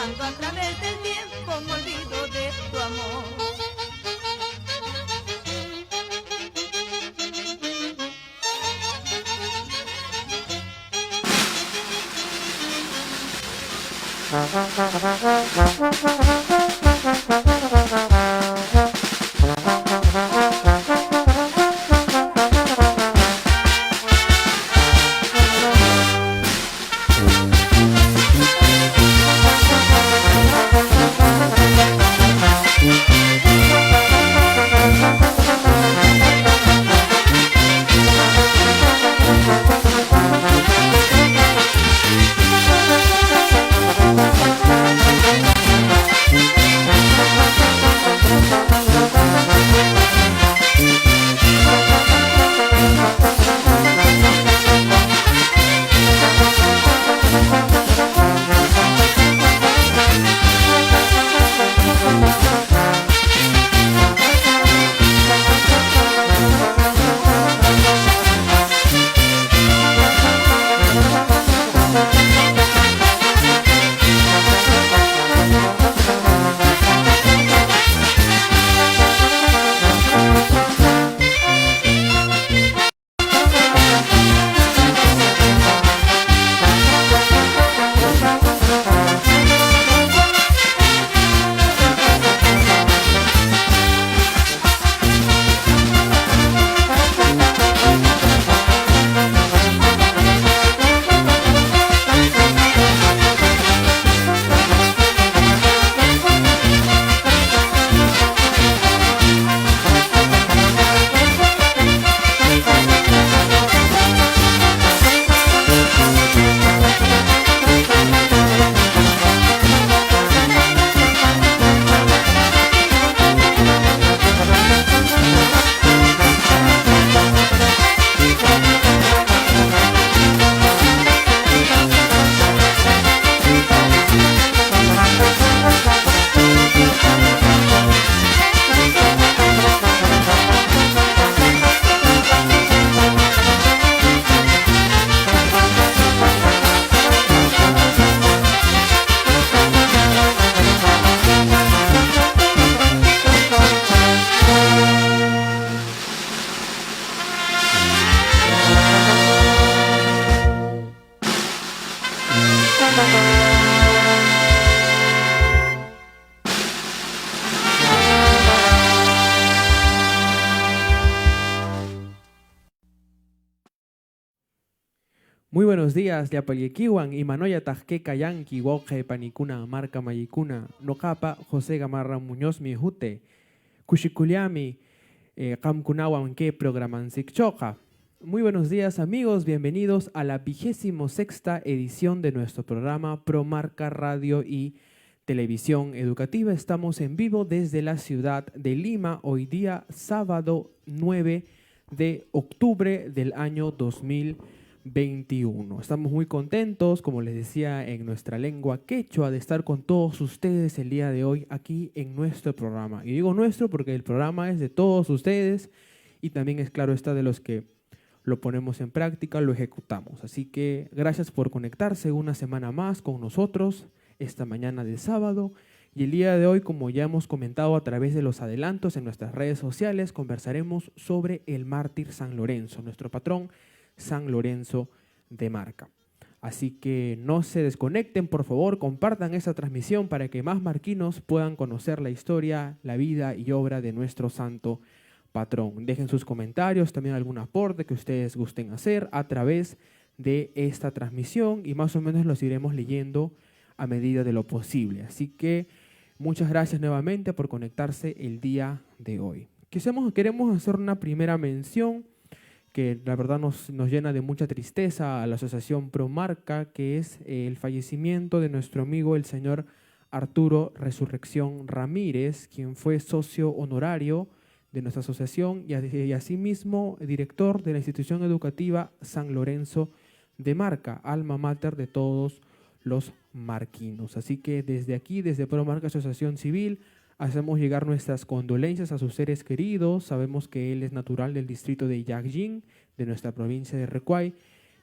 Ando a través del tiempo, me olvido de tu amor. Muy buenos días, Yapalyekiwan, Imanoya Tajqueca Yanqui, Woje, Panicuna, Marca Mayicuna, Nocapa, José Gamarra Muñoz Mijute, Cuchiculiami, Kamkunawan, que programan Sikchoka. Muy buenos días, amigos, bienvenidos a la 26ª edición de nuestro programa Pro Marca Radio y Televisión Educativa. Estamos en vivo desde la ciudad de Lima, hoy día sábado 9 de octubre del año 2021. Estamos muy contentos, como les decía, en nuestra lengua quechua, de estar con todos ustedes el día de hoy aquí en nuestro programa. Y digo nuestro porque el programa es de todos ustedes y también es claro está de los que lo ponemos en práctica, lo ejecutamos. Así que gracias por conectarse una semana más con nosotros esta mañana de sábado. Y el día de hoy, como ya hemos comentado a través de los adelantos en nuestras redes sociales, conversaremos sobre el mártir San Lorenzo, nuestro patrón San Lorenzo de Marca. Así que no se desconecten, por favor, compartan esta transmisión para que más marquinos puedan conocer la historia, la vida y obra de nuestro santo patrón. Dejen sus comentarios, también algún aporte que ustedes gusten hacer a través de esta transmisión y más o menos los iremos leyendo a medida de lo posible. Así que muchas gracias nuevamente por conectarse el día de hoy. Queremos hacer una primera mención que la verdad nos llena de mucha tristeza a la Asociación Pro Marca, que es el fallecimiento de nuestro amigo el señor Arturo Resurrección Ramírez, quien fue socio honorario de nuestra asociación y asimismo director de la institución educativa San Lorenzo de Marca, alma mater de todos los marquinos. Así que desde aquí, desde Pro Marca Asociación Civil, hacemos llegar nuestras condolencias a sus seres queridos. Sabemos que él es natural del distrito de Yagyin, de nuestra provincia de Recuay,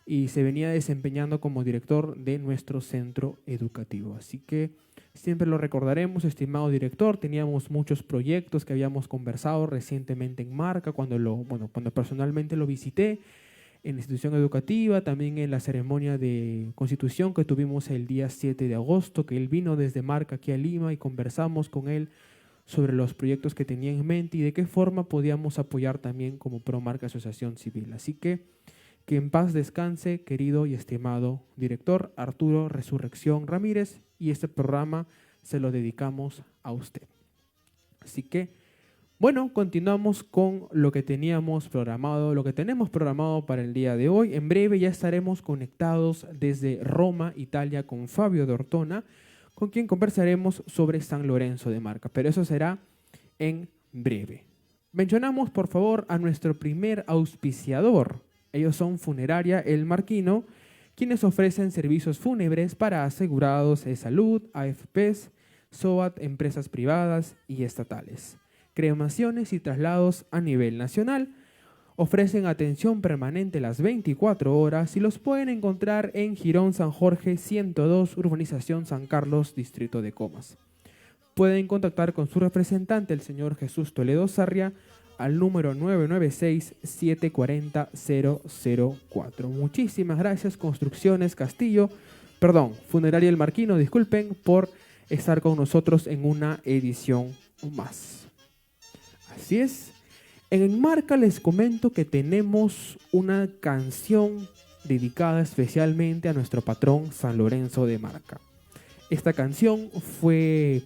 y se venía desempeñando como director de nuestro centro educativo. Así que siempre lo recordaremos, estimado director. Teníamos muchos proyectos que habíamos conversado recientemente en Marca, cuando personalmente lo visité en la institución educativa, también en la ceremonia de constitución que tuvimos el día 7 de agosto, que él vino desde Marca aquí a Lima y conversamos con él sobre los proyectos que tenía en mente y de qué forma podíamos apoyar también como ProMarca Asociación Civil. Así que en paz descanse, querido y estimado director Arturo Resurrección Ramírez, y este programa se lo dedicamos a usted. Así que, bueno, continuamos con lo que tenemos programado para el día de hoy. En breve ya estaremos conectados desde Roma, Italia, con Fabio D'Ortona, con quien conversaremos sobre San Lorenzo de Marca, pero eso será en breve. Mencionamos, por favor, a nuestro primer auspiciador. Ellos son Funeraria El Marquino, quienes ofrecen servicios fúnebres para asegurados de salud, AFPs, SOAT, empresas privadas y estatales. Cremaciones y traslados a nivel nacional. Ofrecen atención permanente las 24 horas y los pueden encontrar en Girón San Jorge 102, Urbanización San Carlos, Distrito de Comas. Pueden contactar con su representante, el señor Jesús Toledo Sarria, al número 996-740-004. Muchísimas gracias, Funeraria El Marquino, disculpen, por estar con nosotros en una edición más. Así es. En Marca les comento que tenemos una canción dedicada especialmente a nuestro patrón San Lorenzo de Marca. Esta canción fue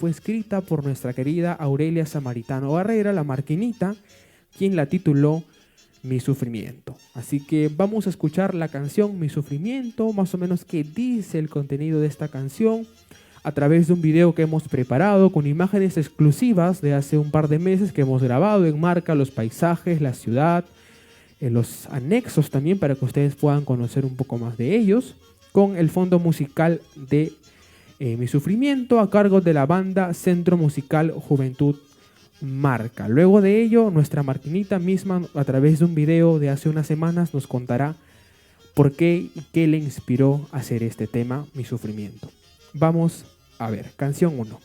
escrita por nuestra querida Aurelia Samaritano Barrera, la Marquinita, quien la tituló Mi Sufrimiento. Así que vamos a escuchar la canción Mi Sufrimiento, más o menos qué dice el contenido de esta canción, a través de un video que hemos preparado con imágenes exclusivas de hace un par de meses que hemos grabado en Marca, los paisajes, la ciudad, los anexos también para que ustedes puedan conocer un poco más de ellos, con el fondo musical de Mi Sufrimiento a cargo de la banda Centro Musical Juventud Marca. Luego de ello, nuestra Marquinita misma, a través de un video de hace unas semanas, nos contará por qué y qué le inspiró a hacer este tema, Mi Sufrimiento. Vamos a ver, canción 1.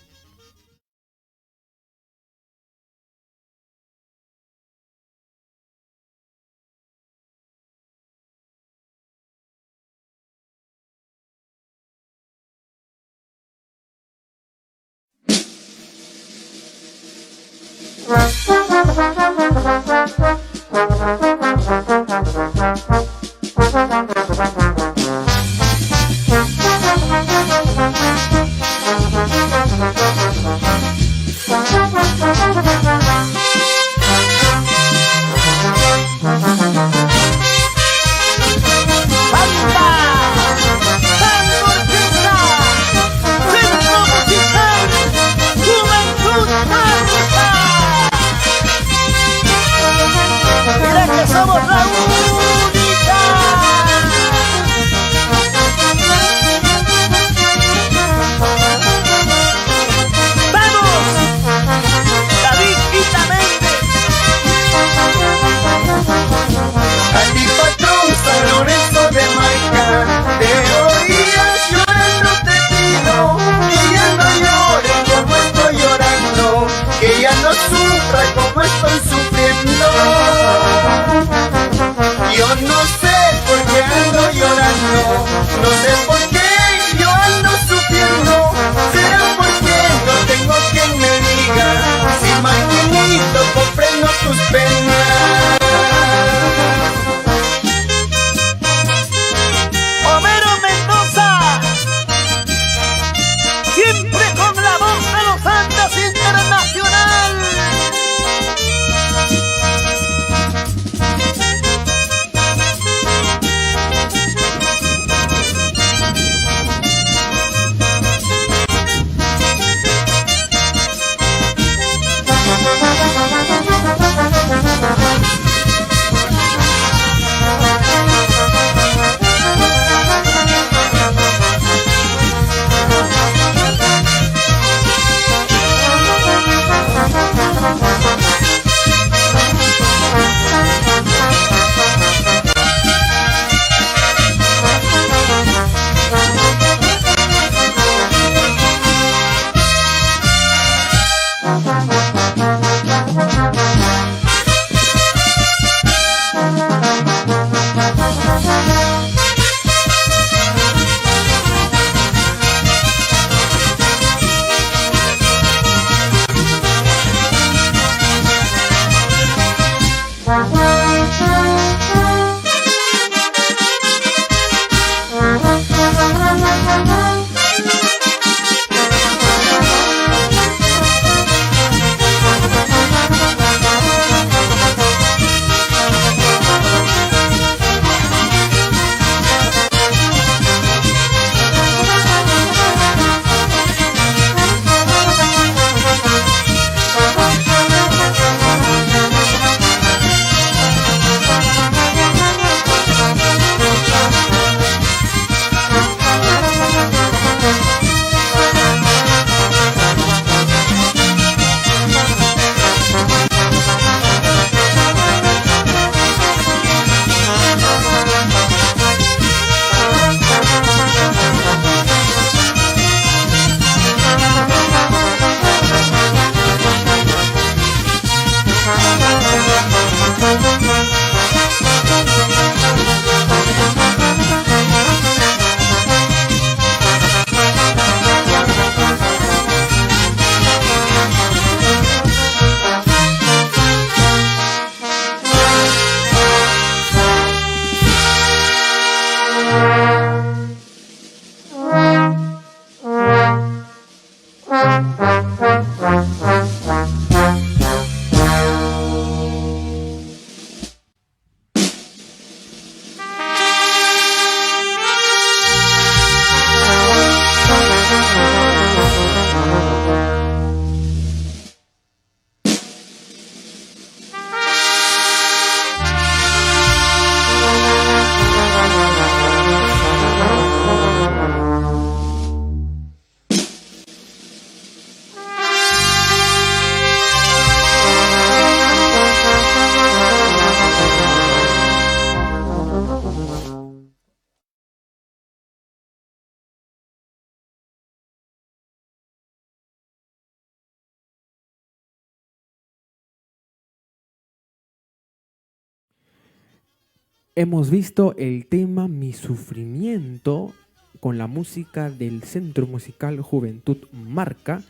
Hemos visto el tema Mi Sufrimiento con la música del Centro Musical Juventud Marca,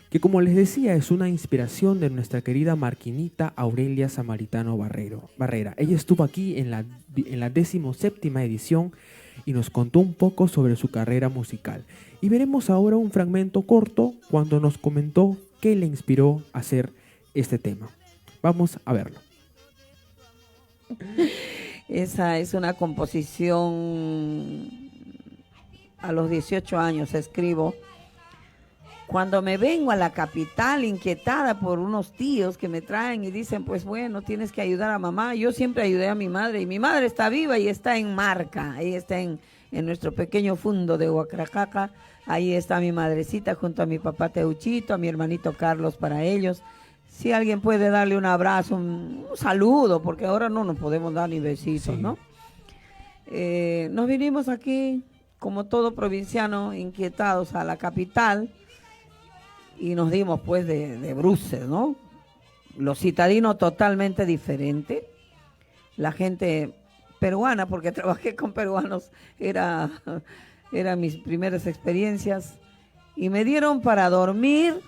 que como les decía es una inspiración de nuestra querida marquinita Aurelia Samaritano Barrera. Ella estuvo aquí en la 17ª edición y nos contó un poco sobre su carrera musical. Y veremos ahora un fragmento corto cuando nos comentó qué le inspiró a hacer este tema. Vamos a verlo. Esa es una composición, a los 18 años escribo, cuando me vengo a la capital inquietada por unos tíos que me traen y dicen, pues bueno, tienes que ayudar a mamá. Yo siempre ayudé a mi madre y mi madre está viva y está en Marca, ahí está en nuestro pequeño fundo de Huacracaca, ahí está mi madrecita junto a mi papá Teuchito, a mi hermanito Carlos para ellos. Si alguien puede darle un abrazo, un saludo, porque ahora no nos podemos dar ni besitos, sí, ¿no? Nos vinimos aquí, como todo provinciano, inquietados a la capital y nos dimos pues de bruces, ¿no? Los citadinos totalmente diferentes, la gente peruana, porque trabajé con peruanos, eran mis primeras experiencias, y me dieron para dormir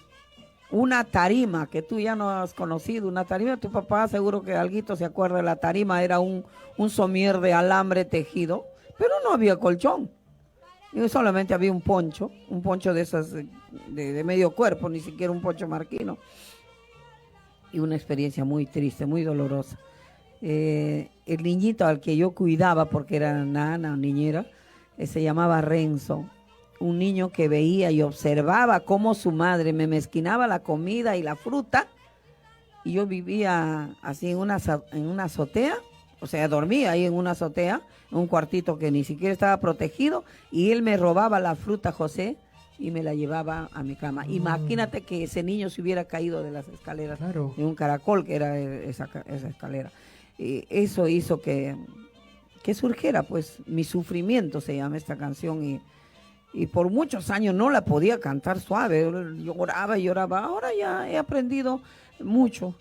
una tarima, que tú ya no has conocido, una tarima, tu papá seguro que alguito se acuerda de la tarima, era un somier de alambre tejido, pero no había colchón, y solamente había un poncho de esas de medio cuerpo, ni siquiera un poncho marquino, y una experiencia muy triste, muy dolorosa. El niñito al que yo cuidaba, porque era nana o niñera, se llamaba Renzo, un niño que veía y observaba cómo su madre me mezquinaba la comida y la fruta, y yo vivía así en una azotea, o sea, dormía ahí en una azotea, en un cuartito que ni siquiera estaba protegido, y él me robaba la fruta, José, y me la llevaba a mi cama. Imagínate que ese niño se hubiera caído de las escaleras, claro, de un caracol que era esa escalera. Y eso hizo que surgiera, pues, Mi Sufrimiento se llama esta canción, y por muchos años no la podía cantar suave, lloraba y lloraba. Ahora ya he aprendido mucho,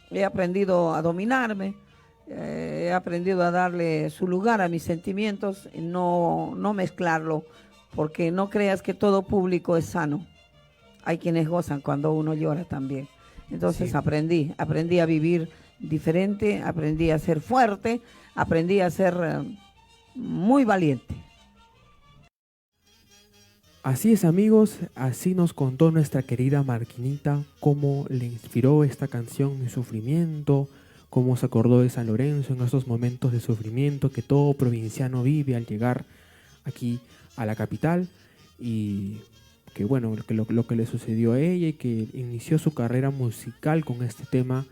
he aprendido a dominarme, he aprendido a darle su lugar a mis sentimientos, no mezclarlo, porque no creas que todo público es sano. Hay quienes gozan cuando uno llora también. Entonces sí, aprendí a vivir diferente, aprendí a ser fuerte, aprendí a ser muy valiente. Así es, amigos, así nos contó nuestra querida Marquinita cómo le inspiró esta canción Mi Sufrimiento, cómo se acordó de San Lorenzo en esos momentos de sufrimiento que todo provinciano vive al llegar aquí a la capital, y que bueno, lo que le sucedió a ella, y que inició su carrera musical con este tema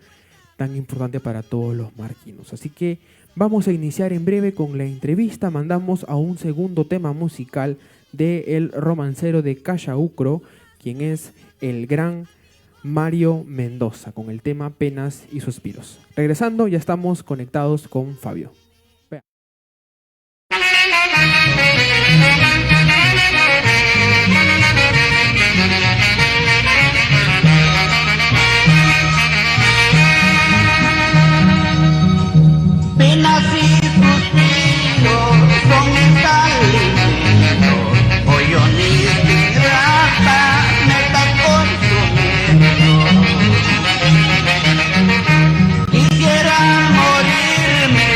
tan importante para todos los marquinos. Así que vamos a iniciar en breve con la entrevista. Mandamos a un segundo tema musical de el romancero de Cachaucro, quien es el gran Mario Mendoza, con el tema Penas y Suspiros. Regresando, ya estamos conectados con Fabio. Vea. Penas y suspiros son tan lindos, hoy yo ni siquiera me está consumiendo. Quisiera morirme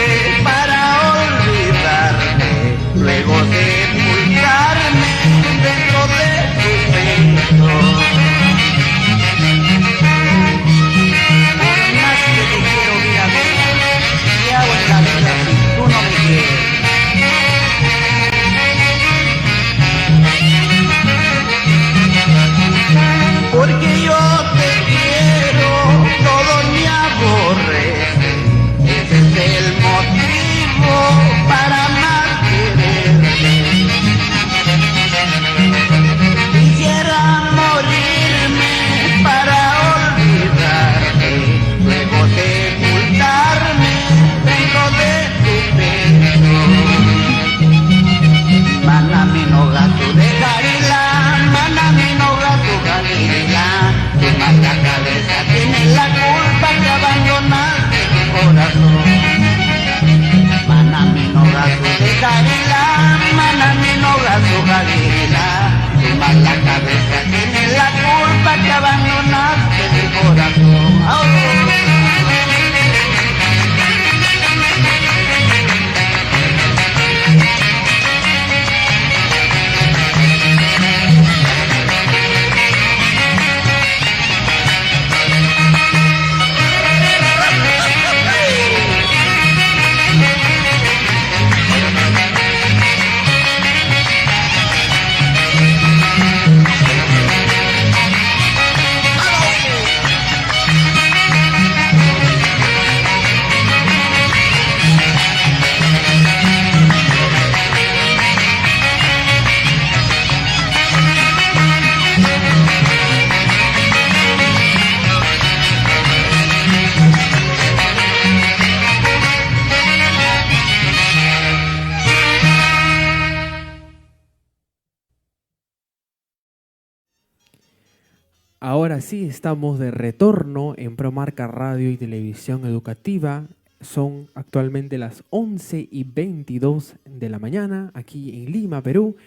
Ahora sí, estamos de retorno en Promarca Radio y Televisión Educativa. Son actualmente las 11:22 de la mañana aquí en Lima, Perú.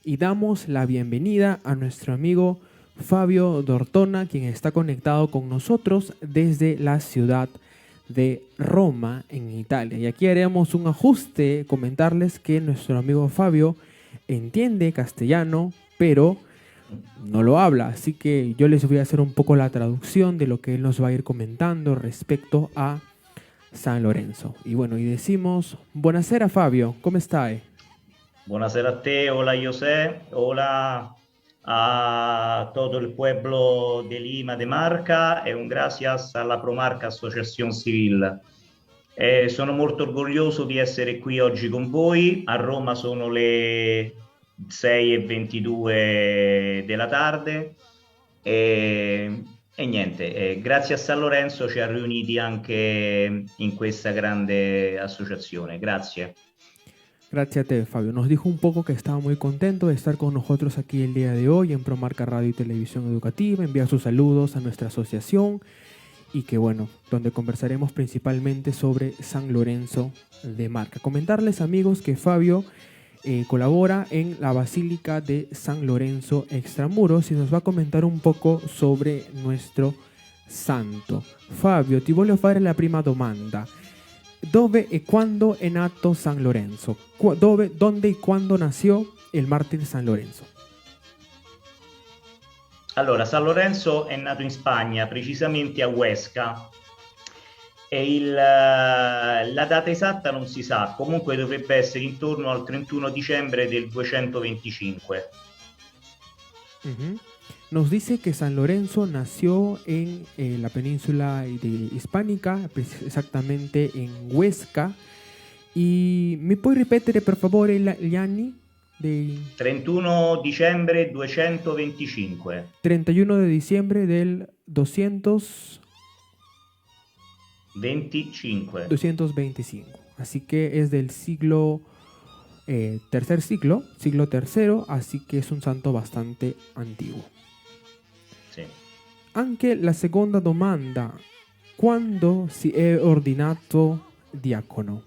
Y damos la bienvenida a nuestro amigo Fabio D'Ortona, quien está conectado con nosotros desde la ciudad de Roma, en Italia. Y aquí haremos un ajuste, comentarles que nuestro amigo Fabio entiende castellano, pero no lo habla, así que yo les voy a hacer un poco la traducción de lo que él nos va a ir comentando respecto a San Lorenzo. Y bueno, y decimos, buonasera Fabio, ¿cómo stai? Buonasera a te, hola José, hola a todo el pueblo de Lima de Marca e un gracias alla Promarca Associazione Civil. Sono molto orgoglioso di essere qui oggi con voi. A Roma sono le 6:22 della tarde e niente, grazie a San Lorenzo ci ha riuniti anche in questa grande associazione. Grazie. Gracias a te, Fabio. Nos dijo un poco que estaba muy contento de estar con nosotros aquí el día de hoy en Promarca Radio y Televisión Educativa, enviar sus saludos a nuestra asociación y que bueno, donde conversaremos principalmente sobre San Lorenzo de Marca. Comentarles, amigos, que Fabio colabora en la Basílica de San Lorenzo Extramuros y nos va a comentar un poco sobre nuestro santo. Fabio, ti voglio fare la prima domanda. Dove e quando è nato San Lorenzo? Dónde y cuándo nació el mártir San Lorenzo? Allora, San Lorenzo è nato in Spagna, precisamente a Huesca. E la data esatta non si sa, comunque dovrebbe essere intorno al 31 dicembre del 225. Nos dice que San Lorenzo nació en la península hispánica, exactamente en Huesca. ¿Y me puoi ripetere per favore gli anni? 31 dicembre 225. 31 de diciembre del 225. Así que es del siglo siglo III, así que es un santo bastante antiguo. Sì. Anche la seconda domanda, quando si è ordinato diacono?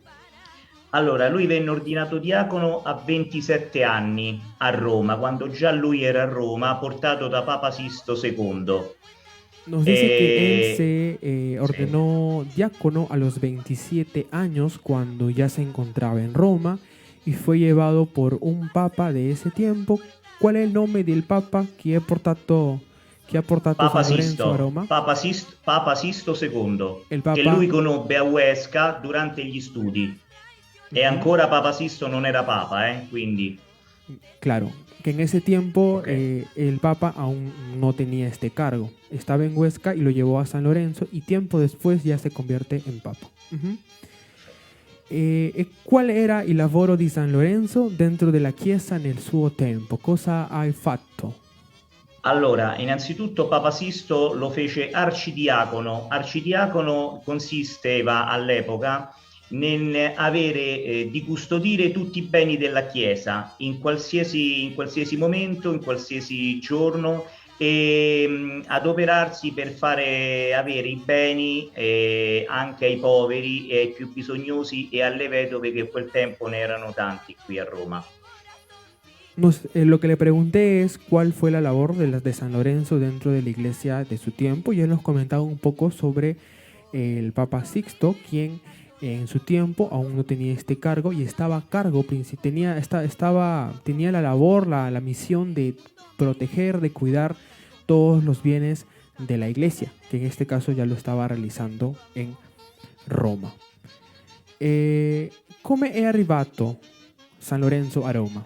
Allora, lui venne ordinato diacono a 27 anni a Roma, quando già lui era a Roma, portato da Papa Sisto II. Nos dice que él se ordenó diácono a los 27 años cuando ya se encontraba en Roma y fue llevado por un papa de ese tiempo. ¿Cuál es el nombre del papa que ha portato Papa San Lorenzo a Roma? Papa Sisto II, Il Papa... che lui conobbe a Huesca durante gli studi. E ancora Papa Sisto non era papa, quindi... Claro, que en ese tiempo el Papa aún no tenía este cargo. Estaba en Huesca y lo llevó a San Lorenzo y tiempo después ya se convierte en Papa. ¿Qual era il lavoro di San Lorenzo dentro della Chiesa nel suo tempo? Cosa hai fatto? Allora, innanzitutto Papa Sisto lo fece arcidiacono. Arcidiacono consisteva all'epoca nel avere di custodire tutti i beni della Chiesa in qualsiasi momento, in qualsiasi giorno, e adoperarsi per fare avere i beni anche ai poveri e ai più bisognosi e alle vedove, che a quel tempo ne erano tanti qui a Roma. Lo que le pregunté es cuál fue la labor de San Lorenzo dentro de la iglesia de su tiempo, y él nos comentaba un poco sobre el Papa Sixto, quien en su tiempo aún no tenía este cargo y estaba a cargo, tenía la labor, la misión de proteger, de cuidar todos los bienes de la iglesia, que en este caso ya lo estaba realizando en Roma. Come è arrivato San Lorenzo a Roma?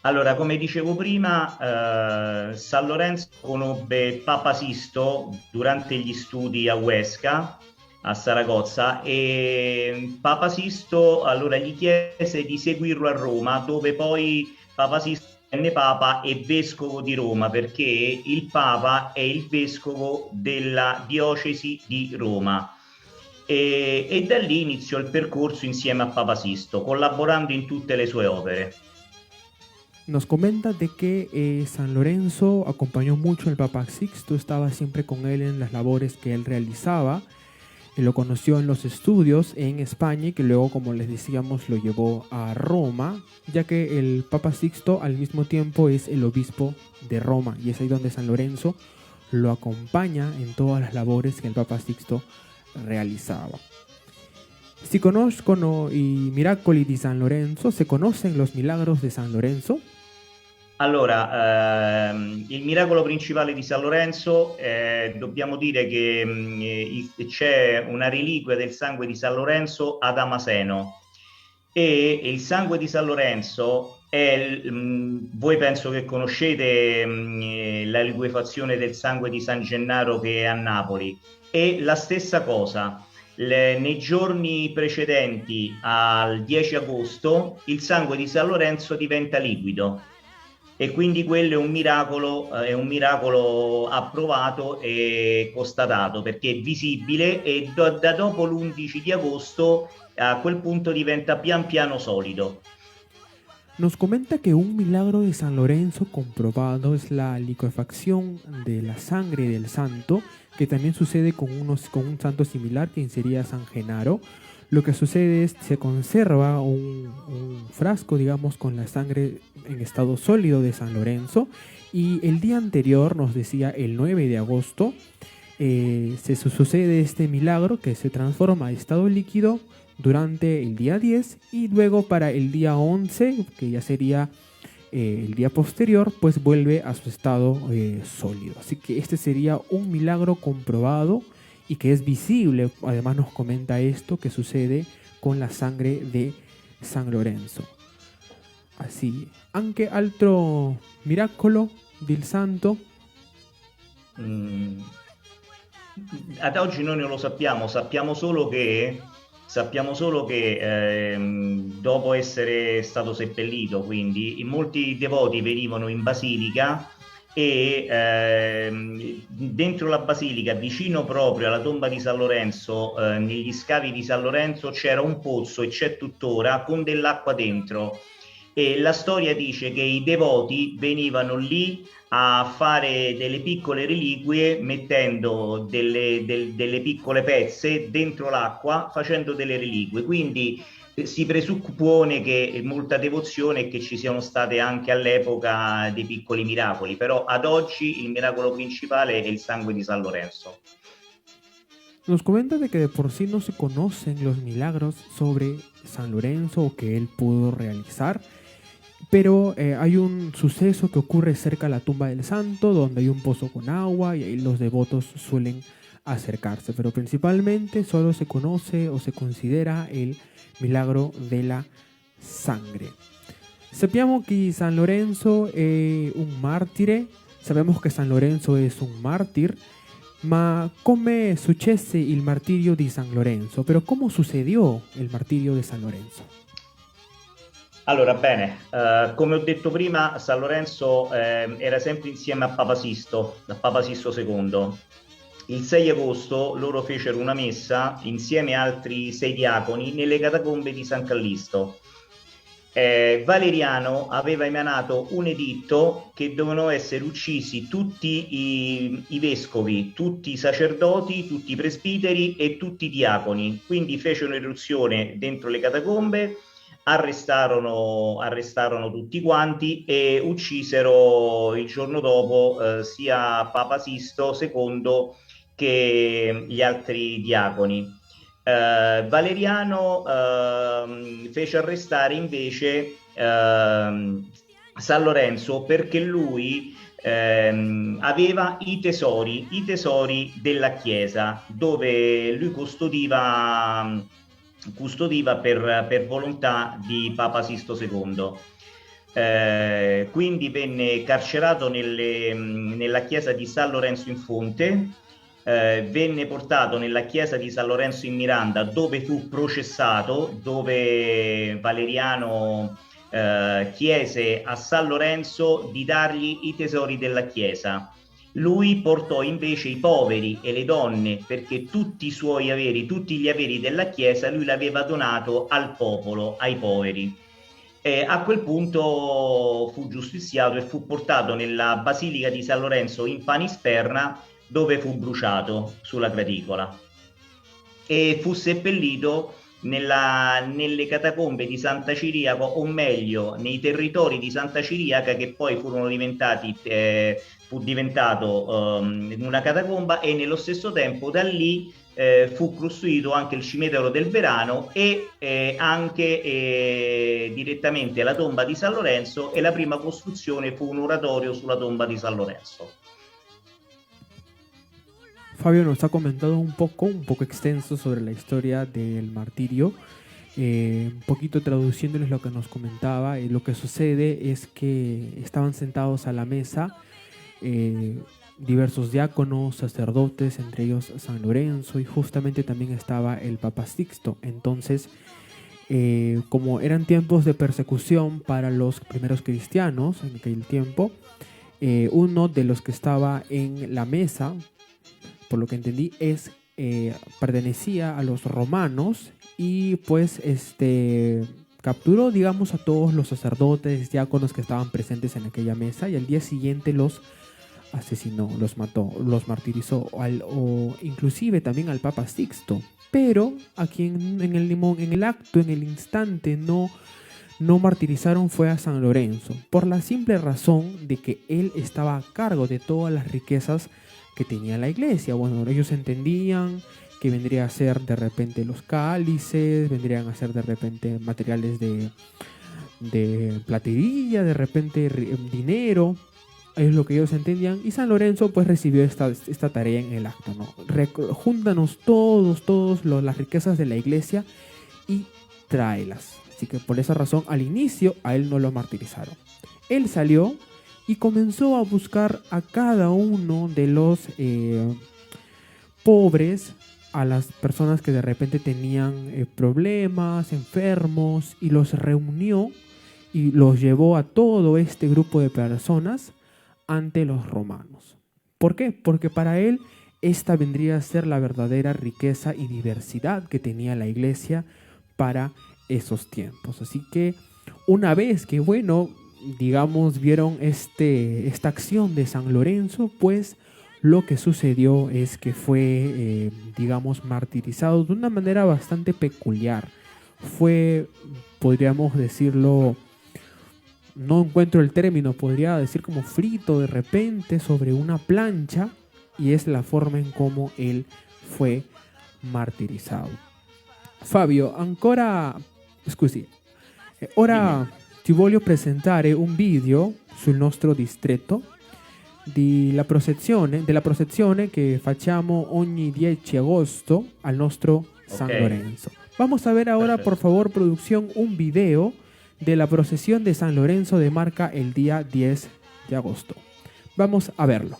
Allora, come dicevo prima, San Lorenzo conobbe Papa Sisto durante gli studi a Huesca, a Saragozza, e Papa Sisto allora gli chiese di seguirlo a Roma, dove poi Papa Sisto divenne Papa e Vescovo di Roma, perché il Papa è il Vescovo della diocesi di Roma. E da lì iniziò il percorso insieme a Papa Sisto, collaborando in tutte le sue opere. nos comenta de que San Lorenzo acompañó mucho al Papa Sixto, estaba siempre con él en las labores que él realizaba. Lo conoció en los estudios en España y que luego, como les decíamos, lo llevó a Roma, ya que el Papa Sixto al mismo tiempo es el obispo de Roma, y es ahí donde San Lorenzo lo acompaña en todas las labores que el Papa Sixto realizaba. Si conoscono i miracoli di San Lorenzo, ¿se conocen los milagros de San Lorenzo? Allora, il miracolo principale di San Lorenzo, dobbiamo dire che c'è una reliquia del sangue di San Lorenzo ad Amaseno, e il sangue di San Lorenzo è, voi penso che conoscete la liquefazione del sangue di San Gennaro che è a Napoli, è la stessa cosa. Nei giorni precedenti al 10 agosto il sangue di San Lorenzo diventa liquido, e quindi quello è un miracolo approvato e constatato, perché è visibile, e da dopo l'11 di agosto a quel punto diventa pian piano solido. Nos comenta que un milagro de San Lorenzo comprobado es la liquefacción de la sangre del santo, que también sucede con un santo similar, quien sería San Genaro. Lo que sucede es que se conserva un frasco, digamos, con la sangre en estado sólido de San Lorenzo, y el día anterior, nos decía el 9 de agosto, se sucede este milagro que se transforma a estado líquido durante el día 10, y luego para el día 11, que ya sería el día posterior, pues vuelve a su estado sólido. Así que este sería un milagro comprobado y que es visible. Además nos comenta esto que sucede con la sangre de San Lorenzo. Así, anche altro miracolo del santo. Ad oggi noi non lo sappiamo, sappiamo solo che dopo essere stato seppellito, quindi molti devoti venivano in basilica, e dentro la basilica, vicino proprio alla tomba di San Lorenzo, negli scavi di San Lorenzo c'era un pozzo, e c'è tuttora, con dell'acqua dentro, e la storia dice che i devoti venivano lì a fare delle piccole reliquie mettendo delle piccole pezze dentro l'acqua, facendo delle reliquie. Quindi si presuppone che molta devozione e che ci siano state anche all'epoca dei piccoli miracoli, però ad oggi il miracolo principale è il sangue di San Lorenzo. Nos comenta de que de por sí no se conocen los milagros sobre San Lorenzo o que él pudo realizar, pero hay un suceso que ocurre cerca de la tumba del santo, donde hay un pozo con agua y ahí los devotos suelen acercarse, pero principalmente solo se conoce o se considera el milagro de la sangre. Sappiamo che San Lorenzo è un martire, sabemos que San Lorenzo es un mártir, ma come successe il martirio di San Lorenzo? Pero ¿cómo sucedió el martirio de San Lorenzo? Allora, bene, come ho detto prima, San Lorenzo era sempre insieme a Papa Sisto II. Il 6 agosto loro fecero una messa insieme a altri 6 diaconi nelle catacombe di San Callisto. Valeriano aveva emanato un editto che dovevano essere uccisi tutti i vescovi, tutti i sacerdoti, tutti i presbiteri e tutti i diaconi. Quindi fecero un'eruzione dentro le catacombe, arrestarono tutti quanti e uccisero il giorno dopo sia Papa Sisto II che gli altri diaconi. Valeriano fece arrestare invece San Lorenzo perché lui aveva i tesori della Chiesa, dove lui custodiva per volontà di Papa Sisto II. Quindi venne carcerato nella chiesa di San Lorenzo in Fonte, venne portato nella chiesa di San Lorenzo in Miranda, dove fu processato, dove Valeriano chiese a San Lorenzo di dargli i tesori della chiesa. Lui portò invece i poveri e le donne, perché tutti i suoi averi, tutti gli averi della chiesa, lui l'aveva donato al popolo, ai poveri. A quel punto fu giustiziato e fu portato nella Basilica di San Lorenzo in Panisperna, dove fu bruciato sulla graticola e fu seppellito nelle catacombe di Santa Ciriaco, o meglio nei territori di Santa Ciriaca, che poi fu diventato una catacomba, e nello stesso tempo da lì fu costruito anche il cimitero del Verano e anche direttamente la tomba di San Lorenzo, e la prima costruzione fu un oratorio sulla tomba di San Lorenzo. Fabio nos ha comentado un poco extenso sobre la historia del martirio, un poquito traduciéndoles lo que nos comentaba. Lo que sucede es que estaban sentados a la mesa diversos diáconos, sacerdotes, entre ellos San Lorenzo, y justamente también estaba el Papa Sixto. Entonces, como eran tiempos de persecución para los primeros cristianos en aquel tiempo, uno de los que estaba en la mesa, por lo que entendí, pertenecía a los romanos, y pues capturó, digamos, a todos los sacerdotes, diáconos que estaban presentes en aquella mesa, y al día siguiente los asesinó, los mató, los martirizó, o inclusive también al Papa Sixto. Pero a quien en el acto, en el instante, no martirizaron fue a San Lorenzo, por la simple razón de que él estaba a cargo de todas las riquezas que tenía la iglesia. Bueno, ellos entendían que vendría a ser de repente los cálices, vendrían a ser de repente materiales de platería, de repente dinero. Es lo que ellos entendían, y San Lorenzo pues recibió esta tarea en el acto, ¿no? Júntanos todas las riquezas de la iglesia y tráelas. Así que por esa razón al inicio a él no lo martirizaron. Él salió y comenzó a buscar a cada uno de los pobres, a las personas que de repente tenían problemas, enfermos, y los reunió y los llevó a todo este grupo de personas ante los romanos. ¿Por qué? Porque para él esta vendría a ser la verdadera riqueza y diversidad que tenía la iglesia para esos tiempos. Así que una vez que, bueno, digamos, vieron esta acción de San Lorenzo, pues lo que sucedió es que fue, digamos, martirizado de una manera bastante peculiar. Fue, podríamos decirlo, no encuentro el término, podría decir como frito de repente sobre una plancha, y es la forma en cómo él fue martirizado. Fabio, ancora, scusi, ora ti voglio presentare un video sul nostro distretto della processione che facciamo ogni 10 agosto al nostro San Lorenzo. Vamos a ver ahora, por favor, producción, un video de la procesión de San Lorenzo de Marca el día 10 de agosto. Vamos a verlo.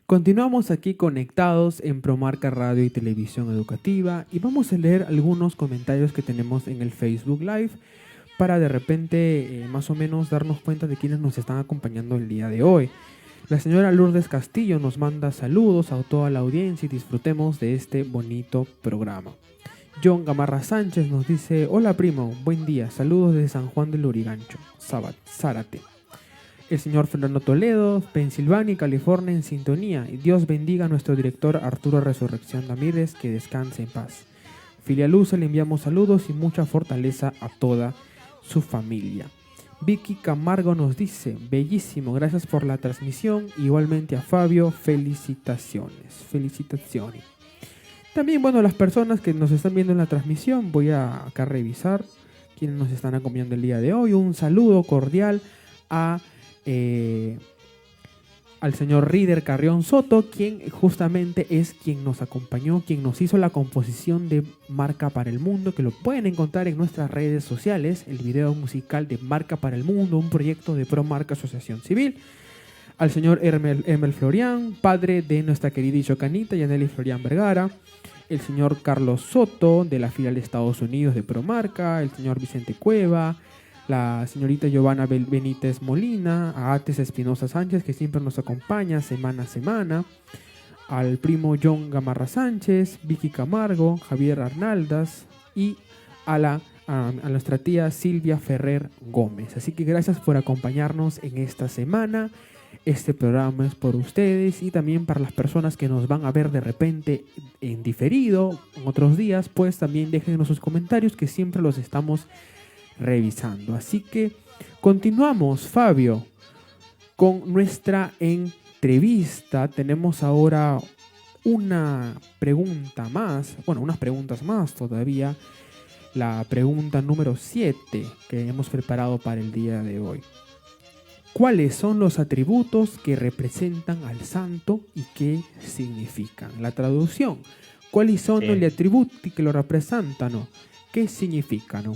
Continuamos aquí conectados en Promarca Radio y Televisión Educativa y vamos a leer algunos comentarios que tenemos en el Facebook Live para de repente más o menos darnos cuenta de quienes nos están acompañando el día de hoy. La señora Lourdes Castillo nos manda saludos a toda la audiencia y disfrutemos de este bonito programa. John Gamarra Sánchez nos dice: hola primo, buen día, saludos desde San Juan del Lurigancho, Zárate. El señor Fernando Toledo, Pensilvania, California, en sintonía. Y Dios bendiga a nuestro director Arturo Resurrección Ramírez, que descanse en paz. Filia Luz, le enviamos saludos y mucha fortaleza a toda su familia. Vicky Camargo nos dice: bellísimo, gracias por la transmisión. Igualmente a Fabio, felicitaciones. También, bueno, las personas que nos están viendo en la transmisión, voy a acá revisar quienes nos están acompañando el día de hoy. Un saludo cordial al señor Rider Carrión Soto, quien justamente es quien nos acompañó, quien nos hizo la composición de Marca para el Mundo, que lo pueden encontrar en nuestras redes sociales, el video musical de Marca para el Mundo, un proyecto de Promarca Asociación Civil. Al señor Emel Florian, padre de nuestra querida Ichocanita, Yaneli Florian Vergara. El señor Carlos Soto, de la filial de Estados Unidos de Promarca. El señor Vicente Cueva. La señorita Giovanna Benítez Molina, a Ates Espinosa Sánchez, que siempre nos acompaña semana a semana, al primo John Gamarra Sánchez, Vicky Camargo, Javier Arnaldas y a nuestra tía Silvia Ferrer Gómez. Así que gracias por acompañarnos en esta semana. Este programa es por ustedes y también para las personas que nos van a ver de repente en diferido en otros días, pues también déjenos sus comentarios, que siempre los estamos revisando. Así que continuamos, Fabio, con nuestra entrevista. Tenemos ahora una pregunta más, bueno, unas preguntas más todavía. La pregunta número 7 que hemos preparado para el día de hoy. ¿Cuáles son los atributos que representan al santo y qué significan? La traduzione. Quali sono gli attributi che lo rappresentano? Che significano?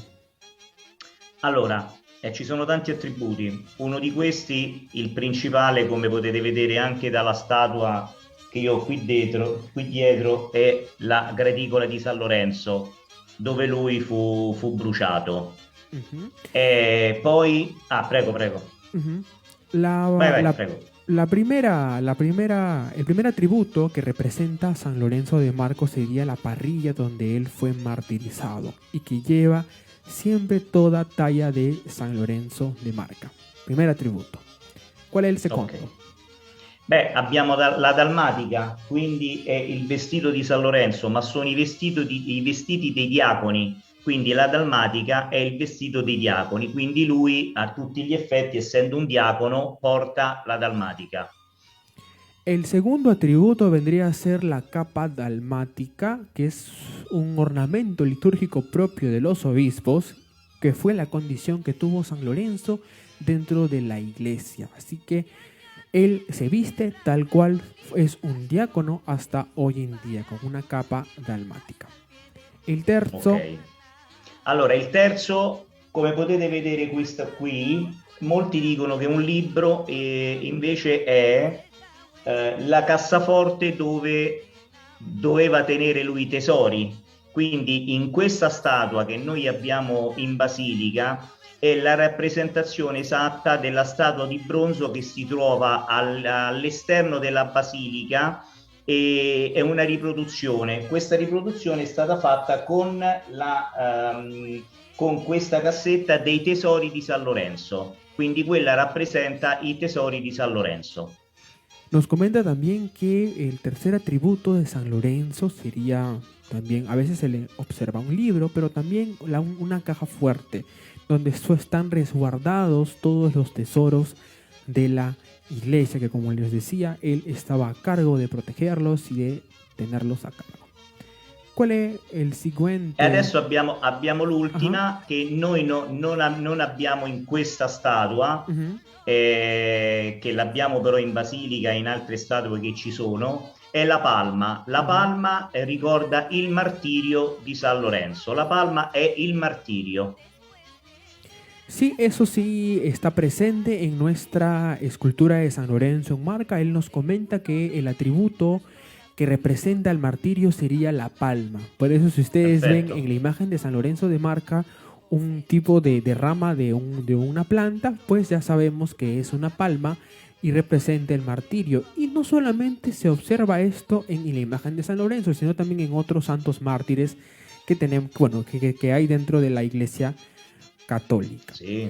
Allora, ci sono tanti attributi. Uno di questi, il principale, come potete vedere anche dalla statua che io ho qui dietro, è la graticola di San Lorenzo, dove lui fu bruciato. Uh-huh. Poi... prego. Uh-huh. Prego. El primer atributo que representa a San Lorenzo de Marco sería la parrilla donde él fue martirizado y que lleva siempre toda talla de San Lorenzo de Marca. Primer atributo. Qual è il secondo? Okay. Beh, abbiamo la dalmatica, quindi è il vestito di San Lorenzo, ma sono i vestiti dei diaconi. Quindi la dalmatica è il vestito dei diaconi, quindi lui a tutti gli effetti, essendo un diacono, porta la dalmatica. El segundo atributo vendría a ser la capa dalmática, que es un ornamento litúrgico propio de los obispos, que fue la condición que tuvo San Lorenzo dentro de la iglesia. Así que él se viste tal cual es un diácono hasta hoy en día, con una capa dalmática. Il terzo... Okay. Allora, il terzo, come potete vedere questo qui, molti dicono che è un libro e invece è la cassaforte dove doveva tenere lui i tesori. Quindi in questa statua che noi abbiamo in basilica è la rappresentazione esatta della statua di bronzo che si trova all'esterno della basilica. E è una riproduzione. Questa riproduzione è stata fatta con questa cassetta dei tesori di San Lorenzo, quindi quella rappresenta i tesori di San Lorenzo. Nos comenta también que el tercer atributo de San Lorenzo sería también, a veces se le observa un libro, pero también una caja fuerte donde están resguardados todos los tesoros de la iglesia, que como les decía, él estaba a cargo de protegerlos y de tenerlos a cargo. Qual è il seguente? E adesso abbiamo l'ultima, che noi non abbiamo in questa statua, che l'abbiamo però in basilica e in altre statue che ci sono, è la palma. La palma ricorda il martirio di San Lorenzo. La palma è il martirio. Sí, eso sí está presente en nuestra escultura de San Lorenzo en Marca. Él nos comenta que el atributo que representa el martirio sería la palma. Por eso, si ustedes Perfetto. ven en la imagen de San Lorenzo de Marca un tipo de rama de una planta, pues ya sabemos que es una palma y representa el martirio. Y no solamente se observa esto en la imagen de San Lorenzo, sino también en otros santos mártires que tenemos, bueno, que hay dentro de la iglesia cattolica. Sì.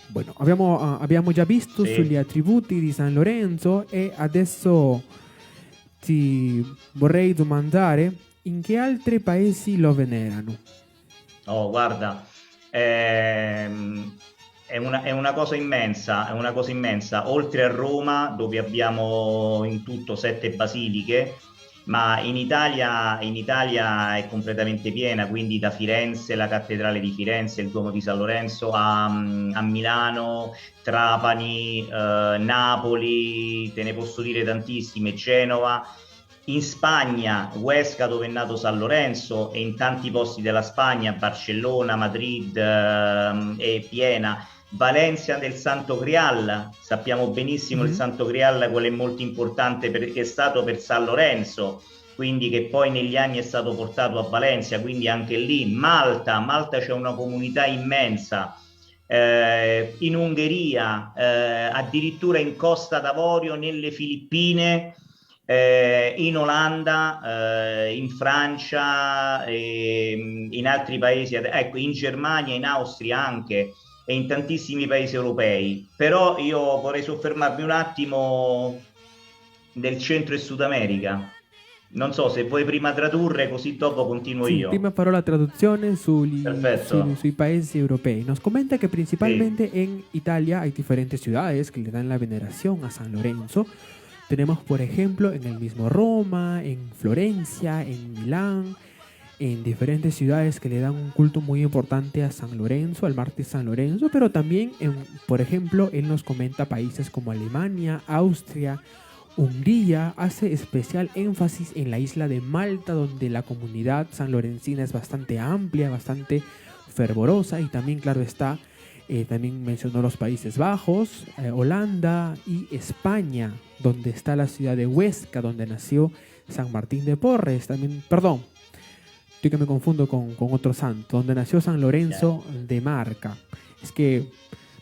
Bueno, abbiamo già visto Sì. sugli attributi di San Lorenzo e adesso ti vorrei domandare in che altri paesi lo venerano. Oh, guarda, è una cosa immensa, è una cosa immensa. Oltre a Roma, dove abbiamo in tutto 7 basiliche, ma in Italia è completamente piena, quindi da Firenze, la cattedrale di Firenze, il Duomo di San Lorenzo, a Milano, Trapani, Napoli, te ne posso dire tantissime, Genova. In Spagna, Huesca, dove è nato San Lorenzo, e in tanti posti della Spagna, Barcellona, Madrid e Piena. Valencia del Santo Grial, sappiamo benissimo il Santo Grial qual è molto importante perché è stato per San Lorenzo, quindi che poi negli anni è stato portato a Valencia, quindi anche lì. Malta c'è una comunità immensa. In Ungheria, addirittura in Costa d'Avorio, nelle Filippine, in Olanda, in Francia, in altri paesi, ecco, in Germania, in Austria anche, e in tantissimi paesi europei. Però io vorrei soffermarmi un attimo nel Centro e Sud America. Non so se vuoi prima tradurre, così dopo continuo Sì, io. prima farò la traduzione Perfetto. sui paesi europeos. Nos comenta que principalmente en Italia hay diferentes ciudades que le dan la veneración a San Lorenzo. Tenemos, por ejemplo, en el mismo Roma, en Florencia, en Milán, en diferentes ciudades que le dan un culto muy importante a San Lorenzo, al mártir San Lorenzo, pero también, por ejemplo, él nos comenta países como Alemania, Austria, Hungría. Hace especial énfasis en la isla de Malta, donde la comunidad sanlorencina es bastante amplia, bastante fervorosa, y también, claro está, también mencionó los Países Bajos, Holanda y España, donde está la ciudad de Huesca, donde nació San Martín de Porres. También, perdón, estoy que me confundo con otro santo, donde nació San Lorenzo de Marca. Es que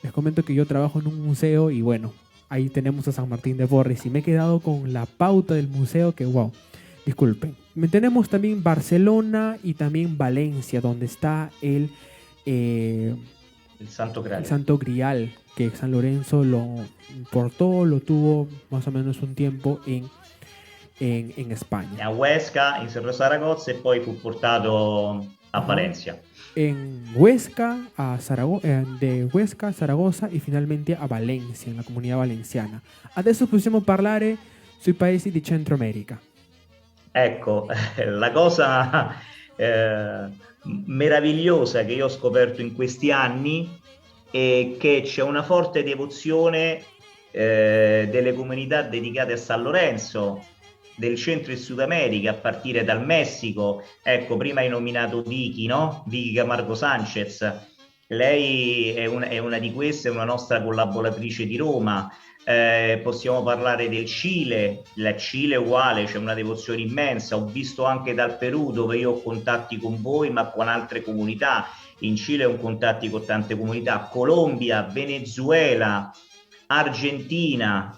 les comento que yo trabajo en un museo y bueno, ahí tenemos a San Martín de Porres y me he quedado con la pauta del museo que wow, disculpen. Tenemos también Barcelona y también Valencia, donde está el Santo Grial. el Santo Grial, que San Lorenzo lo importó, lo tuvo más o menos un tiempo en España. A Huesca, in Cerro Saragozza, e poi fu portato a Valencia. En Huesca, de Huesca a Zaragoza e finalmente a Valencia, en la comunità valenciana. Adesso possiamo parlare sui paesi di Centro America. Ecco, la cosa meravigliosa che io ho scoperto in questi anni è che c'è una forte devozione delle comunità dedicate a San Lorenzo, del Centro e Sud America, a partire dal Messico. Ecco, prima hai nominato Vicky, no? Vicky Camargo Sanchez. Lei è una di queste, è una nostra collaboratrice di Roma. Possiamo parlare del Cile. La Cile è uguale, c'è una devozione immensa. Ho visto anche dal Perù, dove io ho contatti con voi, ma con altre comunità. In Cile ho contatti con tante comunità. Colombia, Venezuela, Argentina,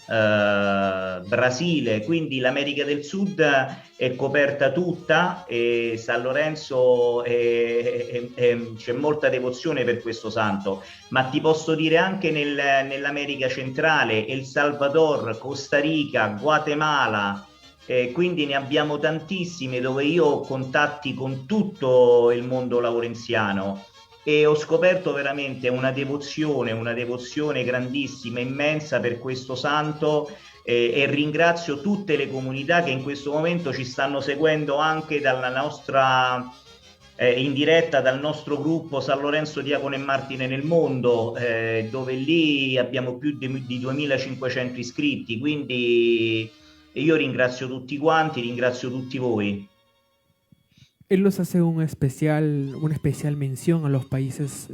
Brasile, quindi l'America del Sud è coperta tutta e San Lorenzo c'è molta devozione per questo santo, ma ti posso dire anche nell'America centrale, El Salvador, Costa Rica, Guatemala, quindi ne abbiamo tantissime dove io ho contatti con tutto il mondo laurenziano. E ho scoperto veramente una devozione grandissima, immensa per questo santo, e ringrazio tutte le comunità che in questo momento ci stanno seguendo anche dalla nostra in diretta dal nostro gruppo San Lorenzo Diacono e Martire nel mondo, dove lì abbiamo più di 2500 iscritti, quindi io ringrazio tutti quanti, ringrazio tutti voi. Él nos hace una especial mención a los países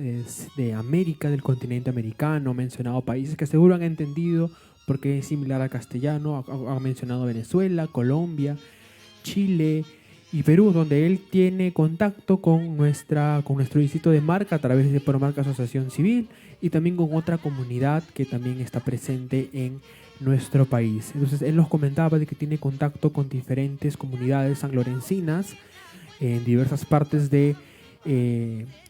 de América, del continente americano, ha mencionado países que seguro han entendido porque es similar al castellano, ha mencionado Venezuela, Colombia, Chile y Perú, donde él tiene contacto con nuestro distrito de Marca a través de Promarca Asociación Civil y también con otra comunidad que también está presente en nuestro país. Entonces él nos comentaba de que tiene contacto con diferentes comunidades sanlorencinas en diversas partes de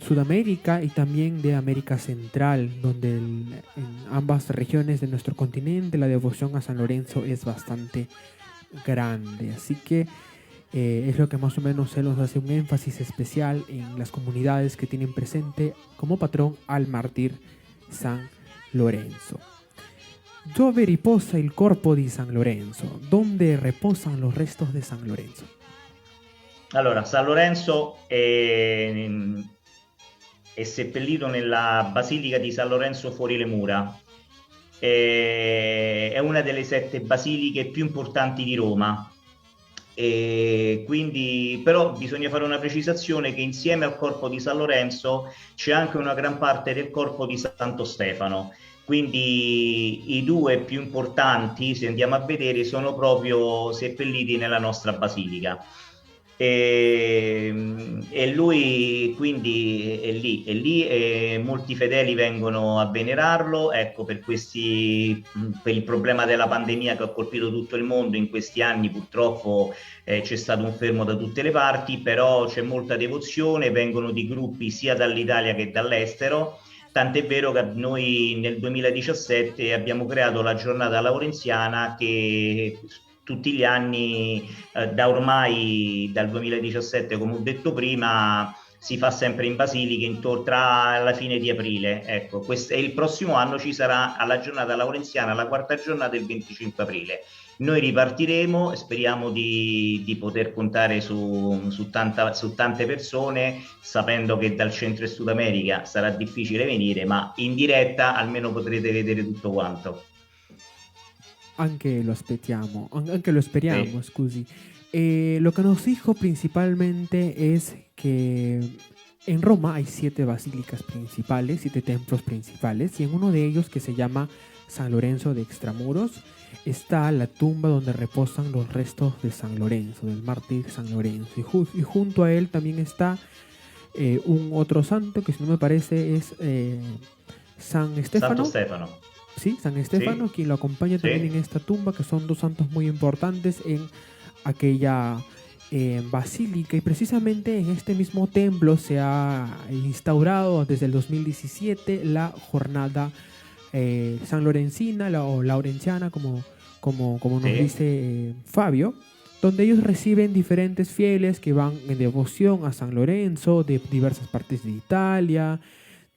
Sudamérica y también de América Central, donde en ambas regiones de nuestro continente la devoción a San Lorenzo es bastante grande. Así que es lo que más o menos él nos hace un énfasis especial en las comunidades que tienen presente como patrón al mártir San Lorenzo. Dove riposa il corpo di San Lorenzo? ¿Dónde reposan los restos de San Lorenzo? Allora, San Lorenzo è seppellito nella Basilica di San Lorenzo fuori le mura. È una delle 7 basiliche più importanti di Roma. Quindi, però bisogna fare una precisazione che insieme al corpo di San Lorenzo c'è anche una gran parte del corpo di Santo Stefano. Quindi i 2 più importanti, se andiamo a vedere, sono proprio seppelliti nella nostra basilica. E lui quindi è lì e molti fedeli vengono a venerarlo. Ecco, per il problema della pandemia che ha colpito tutto il mondo in questi anni, purtroppo c'è stato un fermo da tutte le parti, però c'è molta devozione, vengono di gruppi sia dall'Italia che dall'estero. Tant'è vero che noi nel 2017 abbiamo creato la giornata laurenziana che tutti gli anni, dal 2017, come ho detto prima, si fa sempre in Basilica tra la fine di aprile. Ecco, il prossimo anno ci sarà alla giornata laurenziana la 4ª giornata il 25 aprile. Noi ripartiremo e speriamo di poter contare su tante persone, sapendo che dal Centro e Sud America sarà difficile venire, ma in diretta almeno potrete vedere tutto quanto. Anche lo speriamo, scusi. Lo que nos dijo principalmente es que en Roma hay 7 basílicas principales, 7 templos principales, y en uno de ellos, que se llama San Lorenzo de Extramuros, está la tumba donde reposan los restos de San Lorenzo, del mártir San Lorenzo. Y junto a él también está un otro santo, que si no me parece es San Estefano. Santo Stefano. Sí, San Estefano, sí, quien lo acompaña también en esta tumba, que son 2 santos muy importantes en aquella basílica. Y precisamente en este mismo templo se ha instaurado desde el 2017 la jornada sanlorencina o laurenciana, como nos dice Fabio, donde ellos reciben diferentes fieles que van en devoción a San Lorenzo de diversas partes de Italia,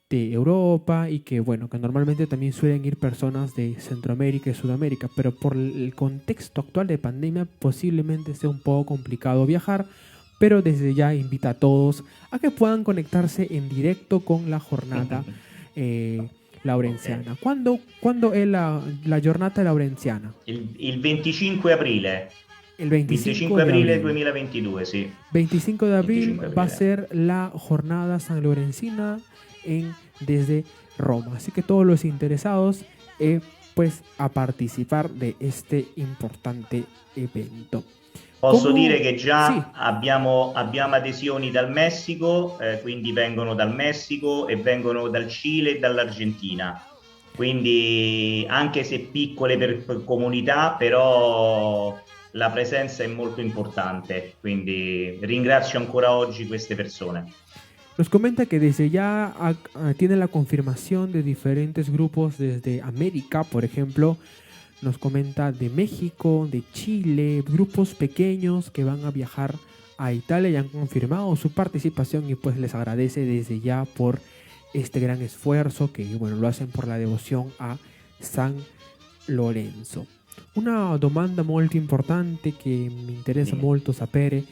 de Europa, y que bueno, que normalmente también suelen ir personas de Centroamérica y Sudamérica, pero por el contexto actual de pandemia posiblemente sea un poco complicado viajar, pero desde ya invita a todos a que puedan conectarse en directo con la jornada laurenziana. ¿Cuándo es la giornata laurenziana? Il 25 aprile. El 25 de aprile 2022, sí. 25 de abril va a ser la jornada sanlorencina desde Roma. Así que todos los interesados pues a participar de este importante evento. Posso dire che già abbiamo adesioni dal Messico, quindi vengono dal Messico e vengono dal Cile e dall'Argentina. Quindi anche se piccole per comunità, però la presenza è molto importante. Quindi ringrazio ancora oggi queste persone. Nos comenta que desde ya tiene la confirmación de diferentes grupos desde América, por ejemplo, nos comenta de México, de Chile, grupos pequeños que van a viajar a Italia y han confirmado su participación, y pues les agradece desde ya por este gran esfuerzo que bueno, lo hacen por la devoción a San Lorenzo. Una domanda molto importante che mi interessa molto sapere: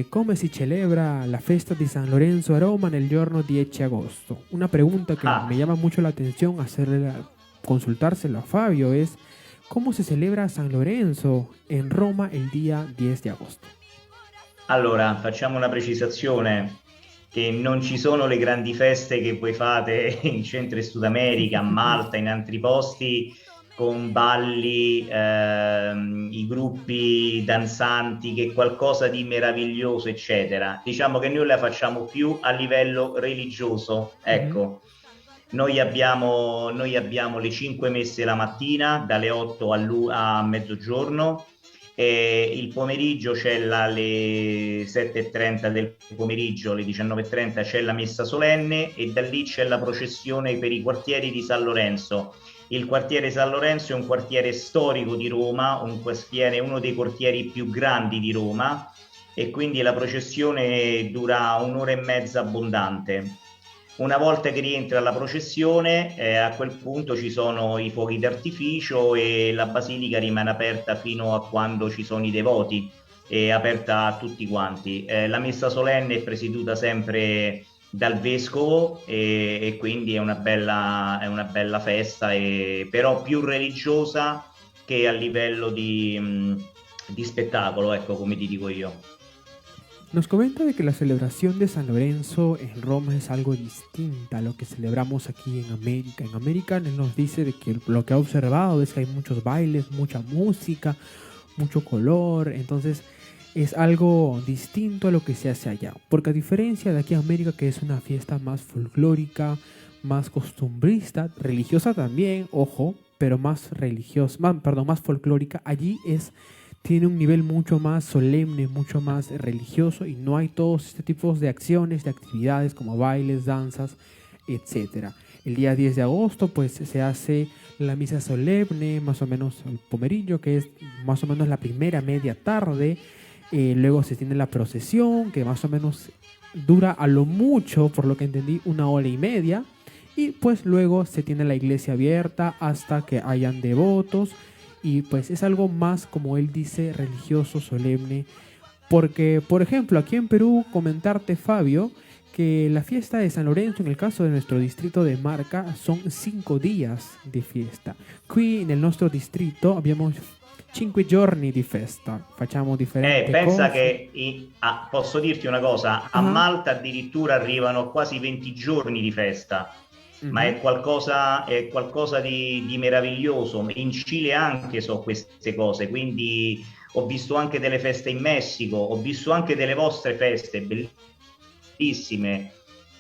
come si celebra la festa di San Lorenzo a Roma nel giorno 10 agosto? Una pregunta que me llama mucho la atención consultárselo a Fabio es: ¿cómo se celebra San Lorenzo en Roma el día 10 de agosto? Allora, facciamo una precisazione che non ci sono le grandi feste che voi fate in Centro e Sud America, a Malta, in altri posti, con balli, i gruppi danzanti, che è qualcosa di meraviglioso, eccetera. Diciamo che noi la facciamo più a livello religioso, ecco. Noi abbiamo le 5 messe la mattina, dalle 8 a mezzogiorno, e il pomeriggio alle 7:30 del pomeriggio, alle 19:30 c'è la messa solenne, e da lì c'è la processione per i quartieri di San Lorenzo. Il quartiere San Lorenzo è un quartiere storico di Roma, uno dei quartieri più grandi di Roma, e quindi la processione dura un'ora e mezza abbondante. Una volta che rientra la processione, a quel punto ci sono i fuochi d'artificio e la basilica rimane aperta fino a quando ci sono i devoti, è aperta a tutti quanti. La messa solenne è presieduta sempre dal vescovo, e quindi è una bella festa, però più religiosa che a livello di spettacolo, ecco, come ti dico io. Nos comenta de que la celebración de San Lorenzo en Roma es algo distinta a lo que celebramos aquí en América. En América él nos dice de que lo que ha observado es que hay muchos bailes, mucha música, mucho color, entonces es algo distinto a lo que se hace allá. Porque a diferencia de aquí en América, que es una fiesta más folclórica, más costumbrista, religiosa también, ojo, pero más religiosa, más folclórica, allí tiene un nivel mucho más solemne, mucho más religioso, y no hay todos este tipos de acciones, de actividades como bailes, danzas, etcétera. El día 10 de agosto pues se hace la misa solemne, más o menos el pomerillo, que es más o menos la primera media tarde. Luego se tiene la procesión, que más o menos dura a lo mucho, por lo que entendí, 1 hora y media. Y pues luego se tiene la iglesia abierta hasta que hayan devotos. Y pues es algo más, como él dice, religioso, solemne. Porque, por ejemplo, aquí en Perú, comentarte, Fabio, que la fiesta de San Lorenzo, en el caso de nuestro distrito de Marca, son 5 días de fiesta. Qui nel nostro distrito abbiamo 5 giorni di festa, facciamo differenti pensa cose. che posso dirti una cosa, a Malta addirittura arrivano quasi 20 giorni di festa. Ma è qualcosa di meraviglioso. In Cile anche so queste cose, quindi ho visto anche delle feste in Messico, ho visto anche delle vostre feste bellissime.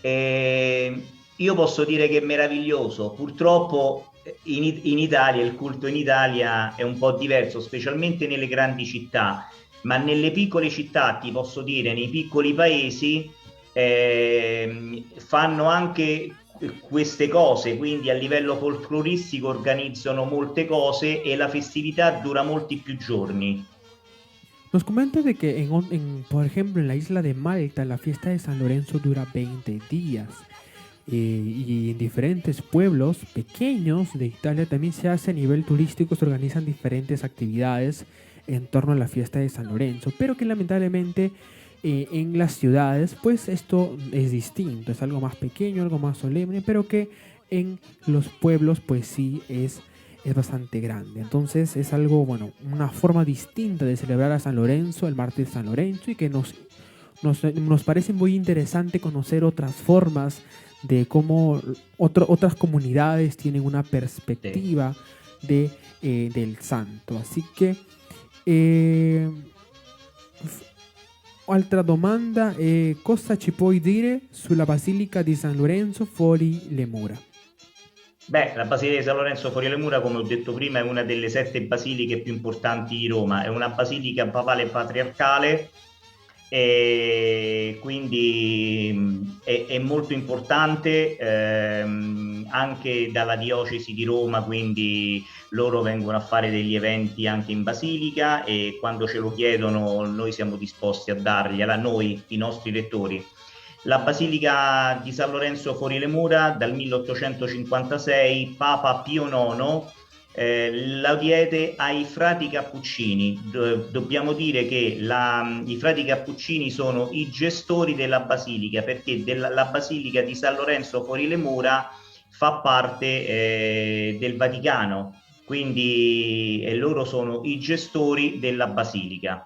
Io posso dire che è meraviglioso. Purtroppo in Italia, il culto in Italia è un po' diverso, specialmente nelle grandi città, ma nelle piccole città, ti posso dire, nei piccoli paesi fanno anche queste cose, quindi a livello folcloristico organizzano molte cose e la festività dura molti più giorni. Nos comenta de que, por ejemplo, en la isla de Malta, la fiesta de San Lorenzo dura 20 días. Y en diferentes pueblos pequeños de Italia también se hace a nivel turístico, se organizan diferentes actividades en torno a la fiesta de San Lorenzo, pero que lamentablemente en las ciudades pues esto es distinto, es algo más pequeño, algo más solemne, pero que en los pueblos pues sí es bastante grande. Entonces es algo, bueno, una forma distinta de celebrar a San Lorenzo, el martes de San Lorenzo, y que nos parece muy interesante conocer otras formas de cómo otras comunidades tienen una perspectiva del santo. Así que altra domanda, cosa ci puoi dire sulla Basilica di San Lorenzo fuori le mura? Beh, la Basilica di San Lorenzo fuori le mura, come ho detto prima, è una delle 7 basiliche più importanti di Roma, è una basilica papale patriarcale, e quindi è molto importante, anche dalla diocesi di Roma, quindi loro vengono a fare degli eventi anche in basilica, e quando ce lo chiedono noi siamo disposti a dargliela, noi, i nostri lettori. La Basilica di San Lorenzo fuori le mura dal 1856, Papa Pio IX la diede ai frati cappuccini. Dobbiamo dire che i frati cappuccini sono i gestori della basilica, perché la Basilica di San Lorenzo fuori le mura fa parte del Vaticano, quindi loro sono i gestori della basilica.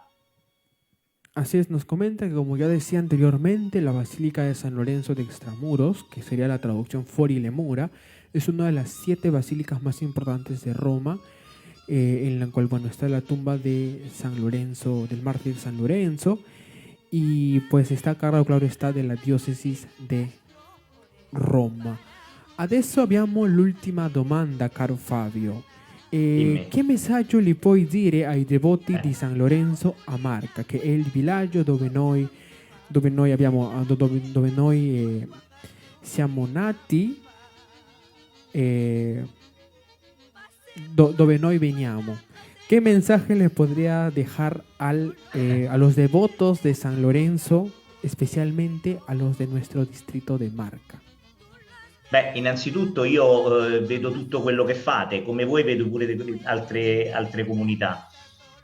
Así es, nos comenta que como ya decía anteriormente, la Basílica de San Lorenzo de Extramuros, que sería la traducción Fori Lemura, es una de las 7 basílicas más importantes de Roma, en la cual, bueno, está la tumba de San Lorenzo, del mártir San Lorenzo, y pues está a cargo, claro está, de la diócesis de Roma. Adesso abbiamo l'ultima domanda, caro Fabio. Dimmi. Che messaggio li puoi dire ai devoti di San Lorenzo a Marca, che è il villaggio dove noi siamo nati, eh, dove noi veniamo? ¿Qué mensaje le podría dejar a los devotos de San Lorenzo, especialmente a los de nuestro distrito de Marca? Beh, innanzitutto io vedo tutto quello che fate, come voi vedo pure altre comunità.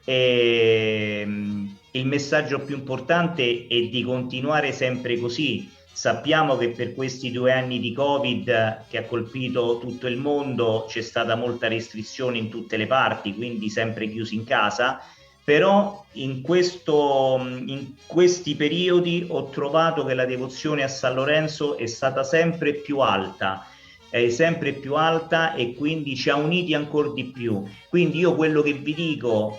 Il messaggio più importante è di continuare sempre così. Sappiamo che per questi 2 anni di Covid che ha colpito tutto il mondo c'è stata molta restrizione in tutte le parti, quindi sempre chiusi in casa. Però in questi periodi ho trovato che la devozione a San Lorenzo è stata sempre più alta e quindi ci ha uniti ancora di più. Quindi io quello che vi dico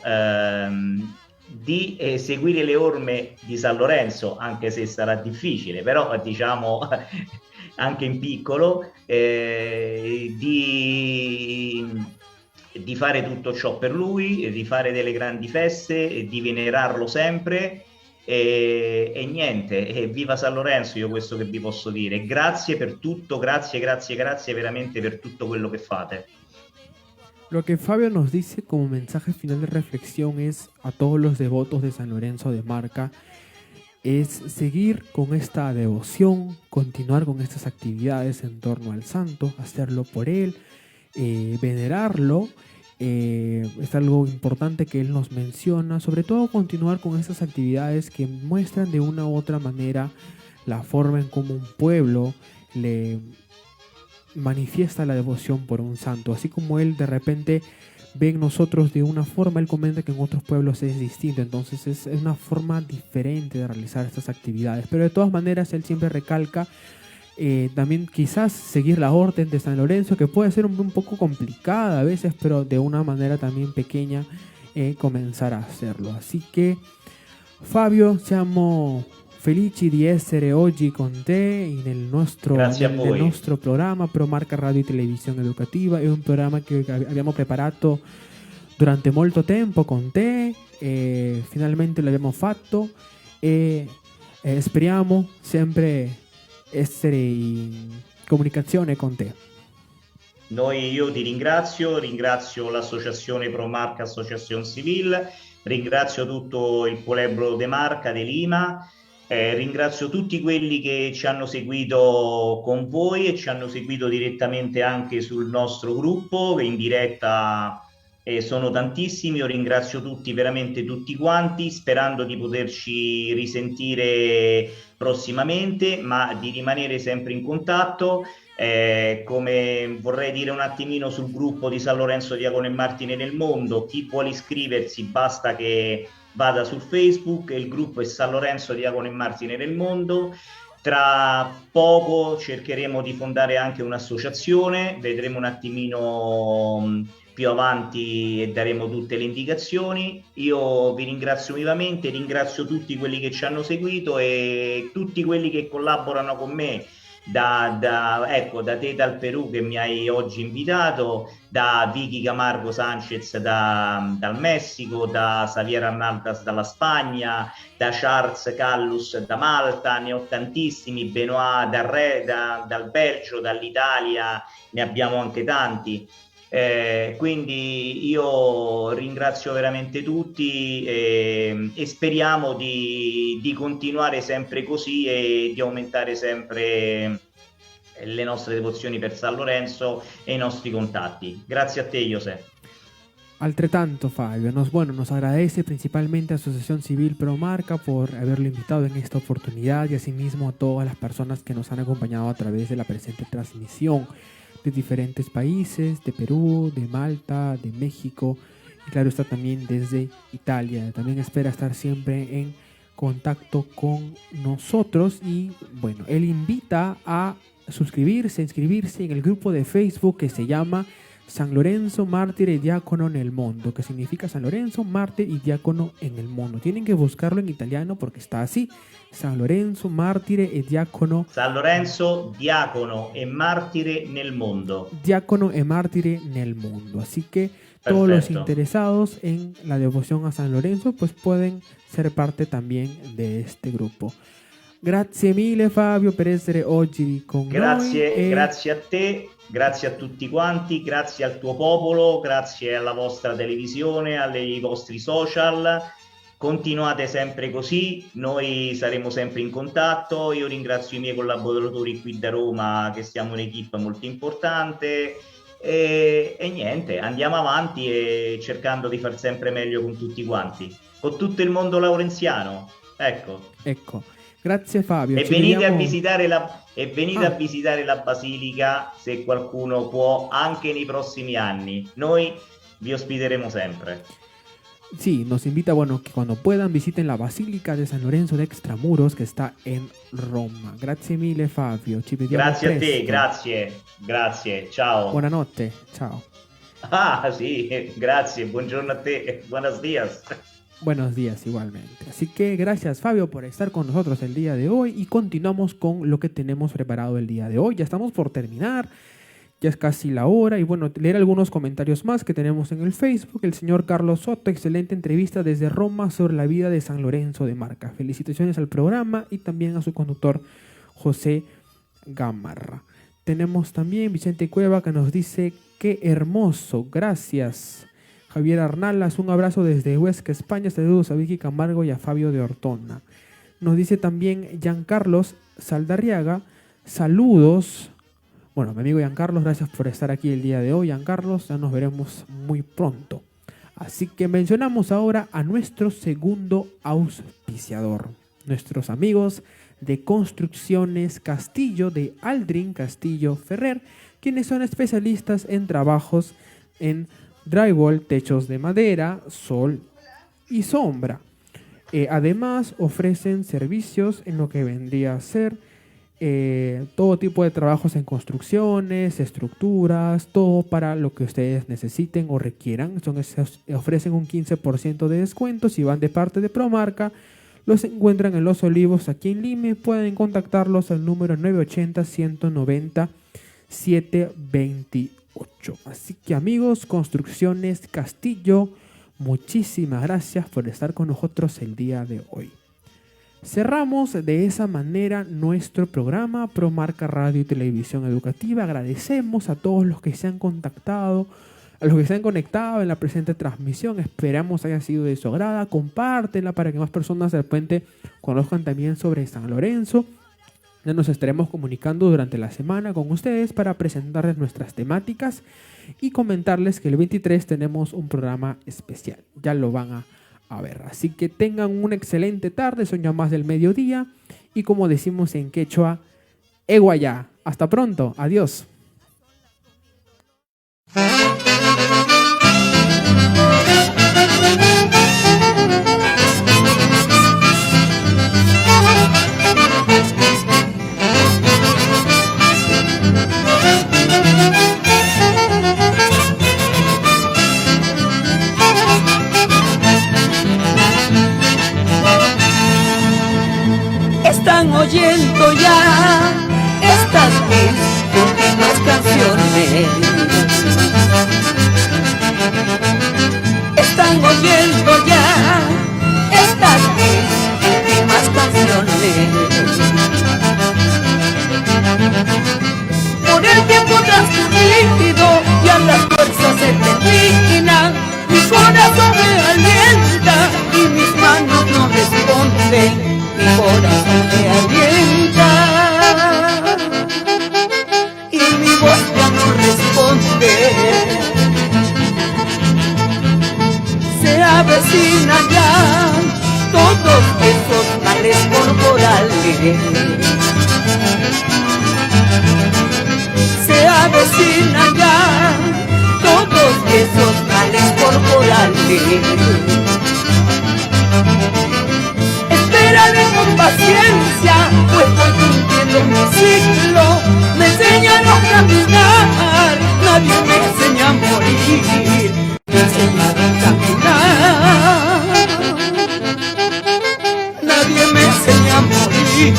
di seguire le orme di San Lorenzo, anche se sarà difficile, però diciamo anche in piccolo, di fare tutto ciò per lui, di fare delle grandi feste, di venerarlo sempre e niente, e viva San Lorenzo, io questo che vi posso dire. Grazie per tutto, grazie veramente per tutto quello che fate. Lo que Fabio nos dice como mensaje final de reflexión es a todos los devotos de San Lorenzo de Marca, es seguir con esta devoción, continuar con estas actividades en torno al santo, hacerlo por él, venerarlo. Es algo importante que él nos menciona, sobre todo continuar con estas actividades que muestran de una u otra manera la forma en cómo un pueblo le manifiesta la devoción por un santo, así como él de repente ve en nosotros de una forma, él comenta que en otros pueblos es distinto, entonces es una forma diferente de realizar estas actividades, pero de todas maneras él siempre recalca también quizás seguir la orden de San Lorenzo, que puede ser un poco complicada a veces, pero de una manera también pequeña comenzar a hacerlo. Así che Fabio, siamo felici di essere oggi con te nel nostro programma Pro Marca Radio e Televisione Educativa. È un programma che abbiamo preparato durante molto tempo con te e finalmente l'abbiamo fatto e speriamo sempre essere in comunicazione con te. Io ti ringrazio l'associazione Pro Marca Associación Civil, ringrazio tutto il Pueblo de Marca de Lima, ringrazio tutti quelli che ci hanno seguito con voi e ci hanno seguito direttamente anche sul nostro gruppo, che in diretta sono tantissimi. Io ringrazio tutti, veramente tutti quanti, sperando di poterci risentire prossimamente, ma di rimanere sempre in contatto. Come vorrei dire un attimino sul gruppo di San Lorenzo Diacono e Martire nel mondo, chi vuole iscriversi basta che vada su Facebook, il gruppo è San Lorenzo Diacono e Martire nel mondo. Tra poco cercheremo di fondare anche un'associazione, vedremo un attimino più avanti e daremo tutte le indicazioni. Io vi ringrazio vivamente, ringrazio tutti quelli che ci hanno seguito e tutti quelli che collaborano con me, da te dal Perù che mi hai oggi invitato, da Vicky Camargo Sanchez dal Messico, da Xavier Arnaldas dalla Spagna, da Charles Callus da Malta, ne ho tantissimi, Benoit dal Belgio, dall'Italia, ne abbiamo anche tanti. Quindi io ringrazio veramente tutti e speriamo di continuare sempre così e di aumentare sempre le nostre devozioni per San Lorenzo e i nostri contatti. Grazie a te, José. Altrettanto, Fabio. Nos agradece principalmente a Asociación Civil Pro Marca por haberlo invitado en esta oportunidad y asimismo a todas las personas que nos han acompañado a través de la presente transmisión de diferentes países, de Perú, de Malta, de México y claro está también desde Italia. También espera estar siempre en contacto con nosotros y bueno, él invita a suscribirse, inscribirse en el grupo de Facebook que se llama San Lorenzo, mártir y diácono en el mundo, que significa San Lorenzo, mártir y diácono en el mundo. Tienen que buscarlo en italiano porque está así: San Lorenzo, martire e diácono. San Lorenzo, diácono e martire nel mondo. Diácono e martire nel mundo. Así que todos los Perfetto. interesados en la devoción a San Lorenzo pues pueden ser parte también de este grupo. Grazie mille Fabio per essere oggi con Grazie, noi. grazie a te, grazie a tutti quanti, grazie al tuo popolo, grazie alla vostra televisione, ai vostri social. Continuate sempre così, noi saremo sempre in contatto. Io ringrazio i miei collaboratori qui da Roma, che siamo un'equipe molto importante. E niente, andiamo avanti e cercando di far sempre meglio con tutti quanti, con tutto il mondo laurenziano. Ecco. Grazie Fabio. E Ci venite vediamo- a visitare la Basilica, se qualcuno può, anche nei prossimi anni. Noi vi ospiteremo sempre. Sí, nos invita, bueno, que cuando puedan visiten la Basílica de San Lorenzo de Extramuros, que está en Roma. Grazie mille Fabio, ci vediamo Grazie a te, presto. grazie, ciao. Buonanotte, ciao. Ah, sì, grazie, buongiorno a te, buenos días. Buenos días igualmente. Así que gracias Fabio por estar con nosotros el día de hoy y continuamos con lo que tenemos preparado el día de hoy. Ya estamos por terminar, ya es casi la hora y bueno, leer algunos comentarios más que tenemos en el Facebook. El señor Carlos Soto, excelente entrevista desde Roma sobre la vida de San Lorenzo de Marca. Felicitaciones al programa y también a su conductor José Gamarra. Tenemos también Vicente Cueva que nos dice: qué hermoso, gracias. Javier Arnalas, un abrazo desde Huesca, España. Saludos a Vicky Camargo y a Fabio de Ortona. Nos dice también Giancarlos Saldarriaga, saludos. Bueno, mi amigo Giancarlos, gracias por estar aquí el día de hoy. Giancarlos, ya nos veremos muy pronto. Así que mencionamos ahora a nuestro segundo auspiciador, nuestros amigos de Construcciones Castillo de Aldrin Castillo Ferrer, quienes son especialistas en trabajos en drywall, techos de madera, sol y sombra. Además ofrecen servicios en lo que vendría a ser todo tipo de trabajos en construcciones, estructuras, todo para lo que ustedes necesiten o requieran. Ofrecen un 15% de descuento si van de parte de Promarca. Los encuentran en Los Olivos aquí en Lima. Pueden contactarlos al número 980-190-728. Así que amigos, Construcciones Castillo, muchísimas gracias por estar con nosotros el día de hoy. Cerramos de esa manera nuestro programa Promarca Radio y Televisión Educativa. Agradecemos a todos los que se han contactado, a los que se han conectado en la presente transmisión. Esperamos haya sido de su agrado. Compártela para que más personas de repente conozcan también sobre San Lorenzo. Ya nos estaremos comunicando durante la semana con ustedes para presentarles nuestras temáticas y comentarles que el 23 tenemos un programa especial. Ya lo van a ver. Así que tengan una excelente tarde, son ya más del mediodía. Y como decimos en quechua, eguayá. Hasta pronto, adiós. Están oyendo ya estas mis últimas canciones. Están oyendo ya estas mis últimas canciones. Por el tiempo transcurrido ya las fuerzas se terminan. Mi corazón me alienta y mis manos no responden. Mi corazón me alienta y mi voz ya no responde. Se avecina ya todos esos males corporales. Se avecina ya todos esos males corporales. Espera paciencia, pues voy cumpliendo mi ciclo. Me enseñaron a caminar, nadie me enseña a morir. Me enseñaron a caminar, nadie me enseña a morir.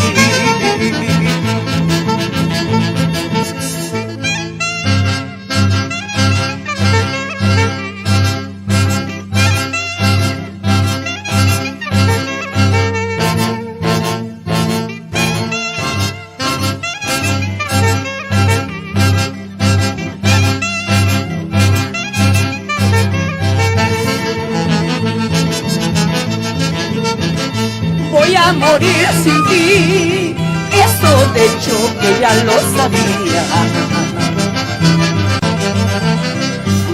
Voy a morir sin ti, eso de hecho que ya lo sabía.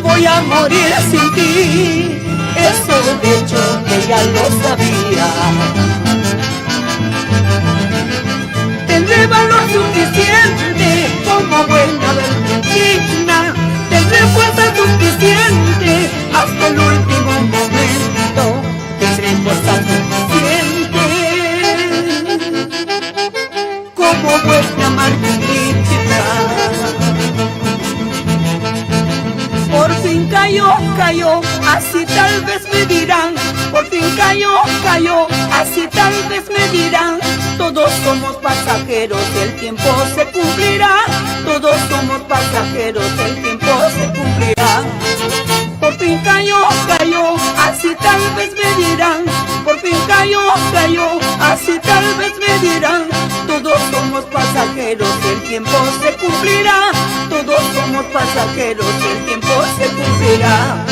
Voy a morir sin ti, eso de hecho que ya lo sabía. Tendré valor suficiente como buena argentina, tendré fuerza suficiente hasta el último momento, tendré fuerza suficiente como buena margarita. Por fin cayó, cayó, así tal vez me dirán. Por fin cayó, cayó, así tal vez me dirán. Todos somos pasajeros, el tiempo se cumplirá. Todos somos pasajeros, el tiempo se cumplirá. Por fin cayó, cayó, así tal vez me dirán. Por fin cayó, cayó, así tal vez me dirán. Todos somos pasajeros, el tiempo se cumplirá. Todos somos pasajeros, el tiempo se cumplirá.